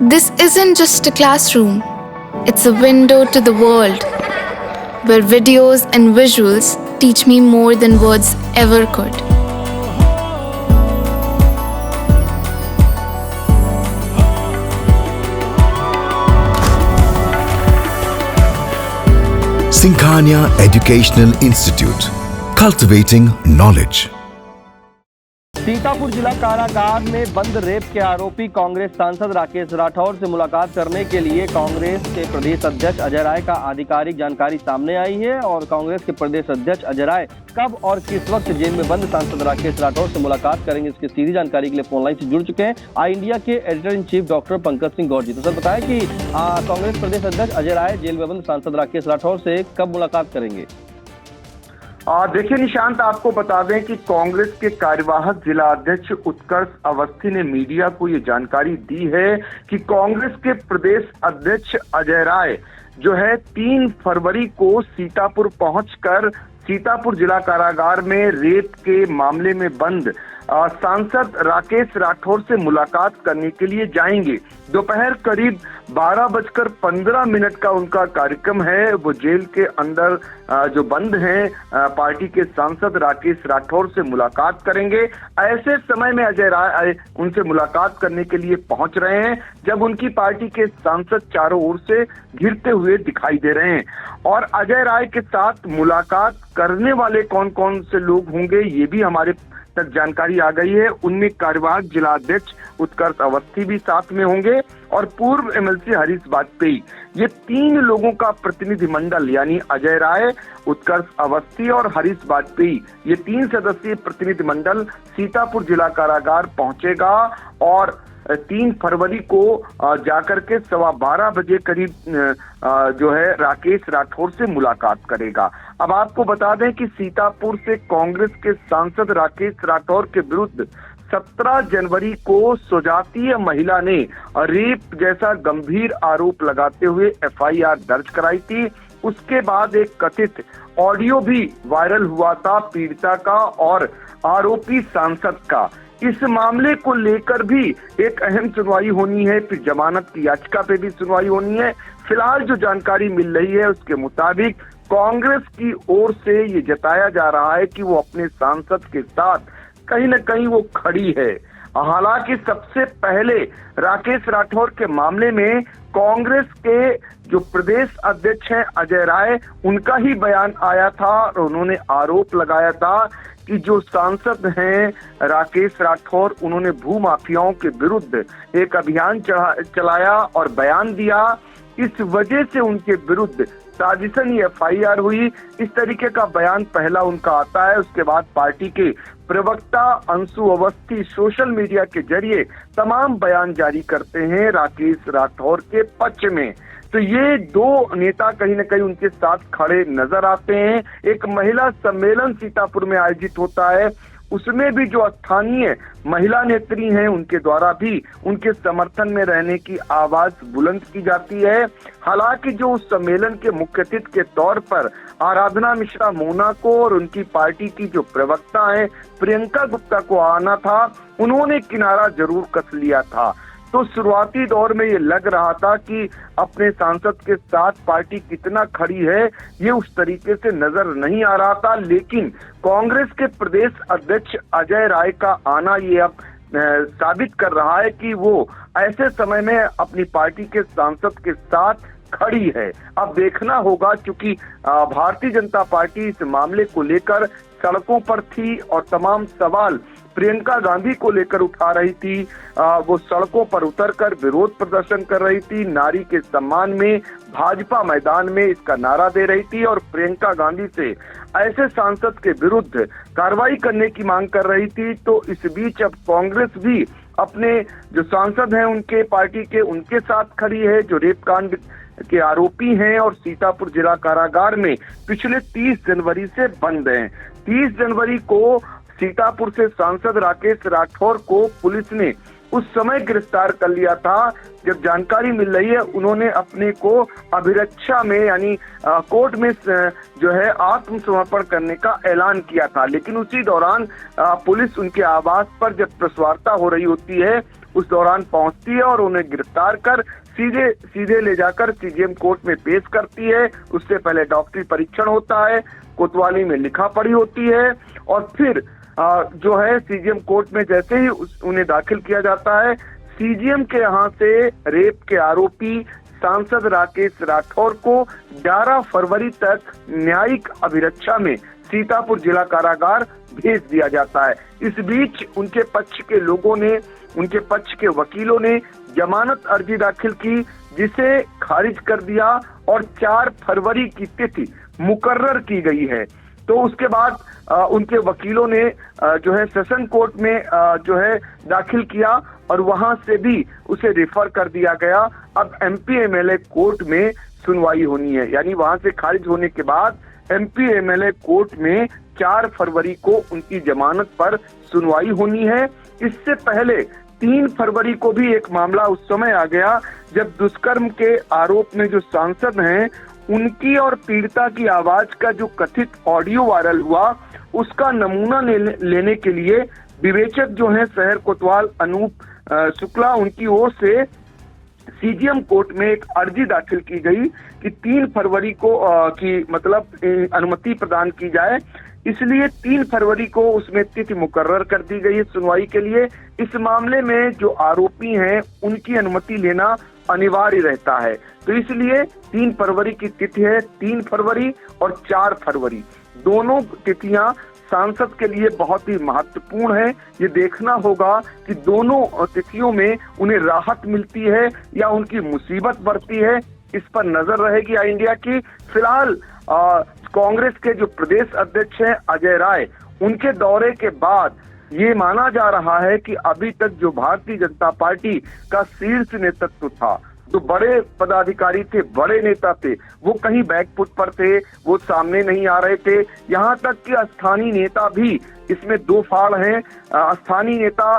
This isn't just a classroom, it's a window to the world, where videos and visuals teach me more than words ever could. Sinkhania Educational Institute, cultivating knowledge. Sitapur जिला कारागार में बंद rape के आरोपी कांग्रेस सांसद राकेश राठौर से मुलाकात करने के लिए कांग्रेस के प्रदेश अध्यक्ष अजय राय का आधिकारिक जानकारी सामने आई है। और कांग्रेस के प्रदेश अध्यक्ष अजय राय कब और किस वक्त जेल में बंद सांसद राकेश राठौर से मुलाकात करेंगे, इसकी सीधी जानकारी के लिए फोन लाइन से जुड़ चुके हैं आई इंडिया के editor in chief doctor Pankaj Singh Gaur ji. तो सर बताएं कि कांग्रेस प्रदेश अध्यक्ष अजय राय जेल में बंद सांसद राकेश राठौर से कब मुलाकात करेंगे? देखिए निशांत, आपको बता दें कि कांग्रेस के कार्यवाहक जिला अध्यक्ष उत्कर्ष अवस्थी ने मीडिया को ये जानकारी दी है कि कांग्रेस के प्रदेश अध्यक्ष अजय राय जो है 3 फरवरी को सीतापुर पहुंचकर सीतापुर जिला कारागार में रेप के मामले में बंद सांसद राकेश राठौर से मुलाकात करने के लिए जाएंगे। दोपहर करीब 12:15 का उनका कार्यक्रम है। वो जेल के अंदर जो बंद हैं पार्टी के सांसद राकेश राठौर से मुलाकात करेंगे। ऐसे समय में अजय राय उनसे मुलाकात करने के लिए पहुंच रहे हैं जब उनकी पार्टी के सांसद चारों ओर से घिरते हुए दिखाई दे रहे हैं। और अजय राय के साथ मुलाकात करने वाले कौन कौन से लोग होंगे ये भी हमारे तक जानकारी आ गई है। उनमें कार्यवाहक जिला अध्यक्ष उत्कर्ष अवस्थी भी साथ में होंगे और पूर्व एमएलसी हरीश वाजपेयी। ये 3 लोगों का प्रतिनिधिमंडल यानी अजय राय, उत्कर्ष अवस्थी और हरीश वाजपेयी, ये 3 सदस्यीय प्रतिनिधिमंडल सीतापुर जिला कारागार पहुंचेगा और 3 फरवरी को जाकर के 12:15 बजे करीब जो है राकेश राठौर से मुलाकात करेगा। अब आपको बता दें कि सीतापुर से कांग्रेस के सांसद राकेश राठौर के विरुद्ध 17 जनवरी को सुजातीय महिला ने रेप जैसा गंभीर आरोप लगाते हुए एफआईआर दर्ज कराई थी। उसके बाद एक कथित ऑडियो भी वायरल हुआ था पीड़िता का और आरोपी सांसद का। इस मामले को लेकर भी एक अहम सुनवाई होनी है, फिर जमानत की याचिका पे भी सुनवाई होनी है। फिलहाल जो जानकारी मिल रही है उसके मुताबिक कांग्रेस की ओर से ये जताया जा रहा है कि वो अपने सांसद के साथ कहीं न कहीं वो खड़ी है। हालांकि सबसे पहले राकेश राठौर के मामले में कांग्रेस के जो प्रदेश अध्यक्ष हैं अजय राय, उनका ही बयान आया था और उन्होंने आरोप लगाया था कि जो सांसद हैं राकेश राठौर, उन्होंने भूमाफियाओं के विरुद्ध एक अभियान चलाया और बयान दिया। इस वजह से उनके विरुद्ध साजिशनी एफआईआर हुई। इस तरीके का बयान पहला उनका आता है। उसके बाद पार्टी के प्रवक्ता अंशु अवस्थी सोशल मीडिया के जरिए तमाम बयान जारी करते हैं राकेश राठौर के पक्ष में। तो ये 2 नेता कहीं न कहीं उनके साथ खड़े नजर आते हैं। एक महिला सम्मेलन सीतापुर में आयोजित होता है, उसमें भी जो स्थानीय महिला नेत्री हैं उनके द्वारा भी उनके समर्थन में रहने की आवाज बुलंद की जाती है। हालांकि जो उस सम्मेलन के मुख्य अतिथि के तौर पर आराधना मिश्रा मोना को और उनकी पार्टी की जो प्रवक्ता है प्रियंका गुप्ता को आना था, उन्होंने किनारा जरूर कस लिया था। तो शुरुआती दौर में ये लग रहा था कि अपने सांसद के साथ पार्टी कितना खड़ी है ये उस तरीके से नजर नहीं आ रहा था, लेकिन कांग्रेस के प्रदेश अध्यक्ष अजय राय का आना ये अब साबित कर रहा है कि वो ऐसे समय में अपनी पार्टी के सांसद के साथ खड़ी है। अब देखना होगा, क्योंकि भारतीय जनता पार्टी इस मामले को लेकर सड़कों पर थी और तमाम सवाल प्रियंका गांधी को लेकर उठा रही थी। वो सड़कों पर उतरकर विरोध प्रदर्शन कर रही थी, नारी के सम्मान में भाजपा मैदान में इसका नारा दे रही थी और प्रियंका गांधी से ऐसे सांसद के विरुद्ध कार्रवाई करने की मांग कर रही थी। तो इस बीच अब कांग्रेस भी अपने जो सांसद हैं उनके पार्टी के उनके साथ खड़ी है जो रेप कांड के आरोपी हैं और सीतापुर जिला कारागार में पिछले 30 जनवरी से बंद हैं। 30 जनवरी को सीतापुर से सांसद राकेश राठौर को पुलिस ने उस समय गिरफ्तार कर लिया था जब जानकारी मिल रही है उन्होंने अपने को अभिरक्षा में यानी कोर्ट में जो है आत्मसमर्पण करने का ऐलान किया था। लेकिन उसी दौरान पुलिस उनके आवास पर जब प्रेस वार्ता हो रही होती है उस दौरान पहुंचती है और उन्हें गिरफ्तार कर सीधे ले जाकर सीजीएम कोर्ट में पेश करती है। उससे पहले डॉक्टरी परीक्षण होता है, कोतवाली में लिखा पढ़ी होती है और फिर जो है सीजीएम कोर्ट में जैसे ही उन्हें दाखिल किया जाता है, सीजीएम के यहाँ से रेप के आरोपी सांसद राकेश राठौर को 11 फरवरी तक न्यायिक अभिरक्षा में सीतापुर जिला कारागार भेज दिया जाता है। इस बीच उनके पक्ष के लोगों ने, उनके पक्ष के वकीलों ने जमानत अर्जी दाखिल की जिसे खारिज कर दिया और 4 फरवरी की तिथि मुकर्रर की गई है। तो उसके बाद उनके वकीलों ने जो है सेशन कोर्ट में जो है दाखिल किया और वहां से भी उसे रेफर कर दिया गया। अब एमपी एमएलए कोर्ट में सुनवाई होनी है, यानी वहां से खारिज होने के बाद एमपी एमएलए कोर्ट में 4 फरवरी को उनकी जमानत पर सुनवाई होनी है। इससे पहले 3 फरवरी को भी एक मामला उस समय आ गया जब दुष्कर्म के आरोप में जो सांसद हैं उनकी और पीड़िता की आवाज का जो कथित ऑडियो वायरल हुआ उसका नमूना लेने के लिए विवेचक जो हैं शहर कोतवाल अनूप शुक्ला, उनकी ओर से सीजीएम कोर्ट में एक अर्जी दाखिल की गई कि 3 फरवरी को की मतलब अनुमति प्रदान की जाए। इसलिए 3 फरवरी को उसमें तिथि मुकर्रर कर दी गई है सुनवाई के लिए। इस मामले में जो आरोपी हैं उनकी अनुमति लेना अनिवार्य रहता है, तो इसलिए 3 फरवरी की तिथि है। 3 फरवरी और 4 फरवरी दोनों तिथियां सांसद के लिए बहुत ही महत्वपूर्ण है। ये देखना होगा कि दोनों तिथियों में उन्हें राहत मिलती है या उनकी मुसीबत बढ़ती है, इस पर नजर रहेगी इंडिया की। फिलहाल कांग्रेस के जो प्रदेश अध्यक्ष हैं अजय राय, उनके दौरे के बाद ये माना जा रहा है कि अभी तक जो भारतीय जनता पार्टी का शीर्ष नेतृत्व था, जो बड़े पदाधिकारी थे, बड़े नेता थे, वो कहीं बैकफुट पर थे, वो सामने नहीं आ रहे थे। यहाँ तक कि स्थानीय नेता भी, इसमें 2 फाड़ हैं, स्थानीय नेता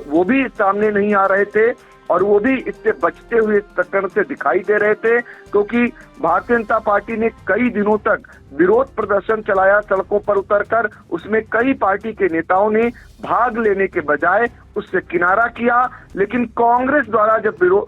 वो भी सामने नहीं आ रहे थे और वो भी इससे बचते हुए इस प्रकरण से दिखाई दे रहे थे, क्योंकि भारतीय जनता पार्टी ने कई दिनों तक विरोध प्रदर्शन चलाया सड़कों पर उतरकर। उसमें कई पार्टी के नेताओं ने भाग लेने के बजाय उससे किनारा किया, लेकिन कांग्रेस द्वारा जब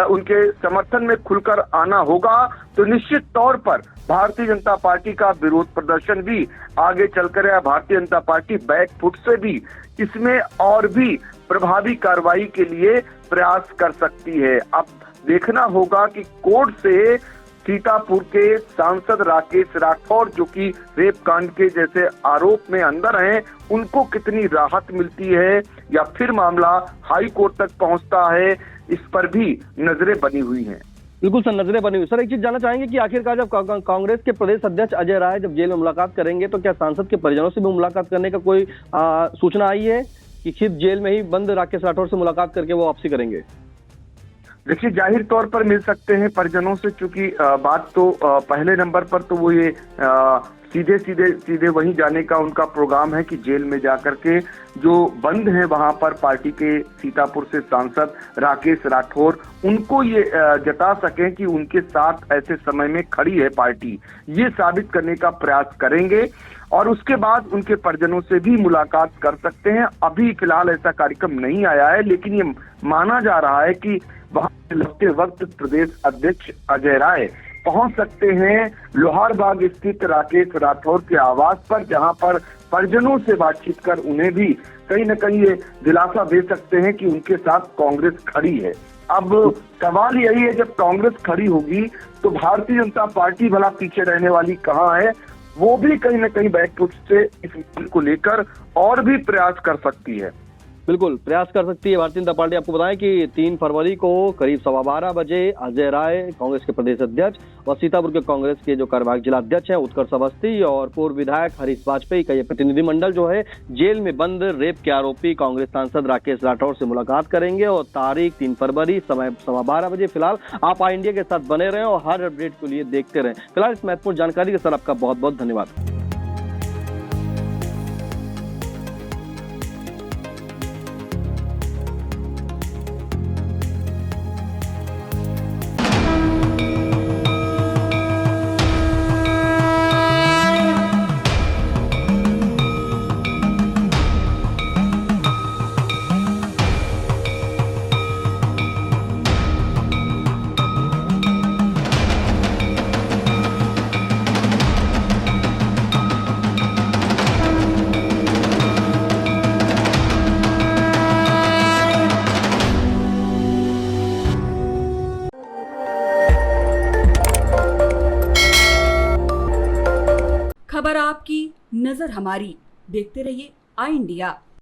उनके समर्थन में खुलकर आना होगा तो निश्चित तौर पर भारतीय जनता पार्टी का विरोध प्रदर्शन भी आगे चलकर या भारतीय जनता पार्टी बैकफुट से भी इसमें और भी प्रभावी कार्रवाई के लिए प्रयास कर सकती है। अब देखना होगा कि कोर्ट से सीतापुर के सांसद राकेश राठौर, जो कि रेप कांड के जैसे आरोप में अंदर हैं, उनको कितनी राहत मिलती है या फिर मामला हाई कोर्ट तक पहुंचता है, इस पर भी नजरें बनी हुई हैं। बिल्कुल सर, नजरें बनी हुई। सर, एक चीज जानना चाहेंगे कि आखिरकार जब कांग्रेस के प्रदेश अध्यक्ष अजय राय जब जेल में मुलाकात करेंगे तो क्या सांसद के परिजनों से भी मुलाकात करने का कोई सूचना आई है कि खुद जेल में ही बंद राकेश राठौर से मुलाकात करके वो वापसी करेंगे? देखिए, जाहिर तौर पर मिल सकते हैं परिजनों से, क्योंकि बात तो पहले नंबर पर तो वो ये सीधे वहीं जाने का उनका प्रोग्राम है कि जेल में जाकर के जो बंद हैं वहां पर पार्टी के सीतापुर से सांसद राकेश राठौर, उनको ये जता सकें कि उनके साथ ऐसे समय में खड़ी है पार्टी, ये साबित करने का प्रयास करेंगे और उसके बाद उनके परिजनों से भी मुलाकात कर सकते हैं। अभी फिलहाल ऐसा कार्यक्रम नहीं आया है, लेकिन ये माना जा रहा है कि वहां लगते वक्त प्रदेश अध्यक्ष अजय राय पहुंच सकते हैं लोहारबाग स्थित राकेश राठौर के आवास पर, जहां पर परिजनों से बातचीत कर उन्हें भी कहीं न कहीं ये दिलासा दे सकते हैं कि उनके साथ कांग्रेस खड़ी है। अब सवाल यही है, जब कांग्रेस खड़ी होगी तो भारतीय जनता पार्टी भला पीछे रहने वाली कहाँ है? वो भी कहीं न कहीं बैकफुट से इस मुद्दे को लेकर और भी प्रयास कर सकती है। बिल्कुल प्रयास कर सकती है भारतीय जनता पार्टी। आपको बताएं कि 3 फरवरी को करीब 12:15 बजे अजय राय, कांग्रेस के प्रदेश अध्यक्ष, और सीतापुर के कांग्रेस के जो कार्यवाहक जिला अध्यक्ष हैं उत्कर्ष अवस्थी और पूर्व विधायक हरीश वाजपेयी का ये प्रतिनिधिमंडल जो है जेल में बंद रेप के आरोपी कांग्रेस सांसद राकेश राठौर से मुलाकात करेंगे और तारीख 3 फरवरी, समय 12:15 बजे। फिलहाल आप इंडिया के साथ बने रहें और हर अपडेट के लिए देखते रहें। फिलहाल इस महत्वपूर्ण जानकारी के साथ आपका बहुत बहुत धन्यवाद। आपकी, नजर हमारी। देखते रहिए आई इंडिया।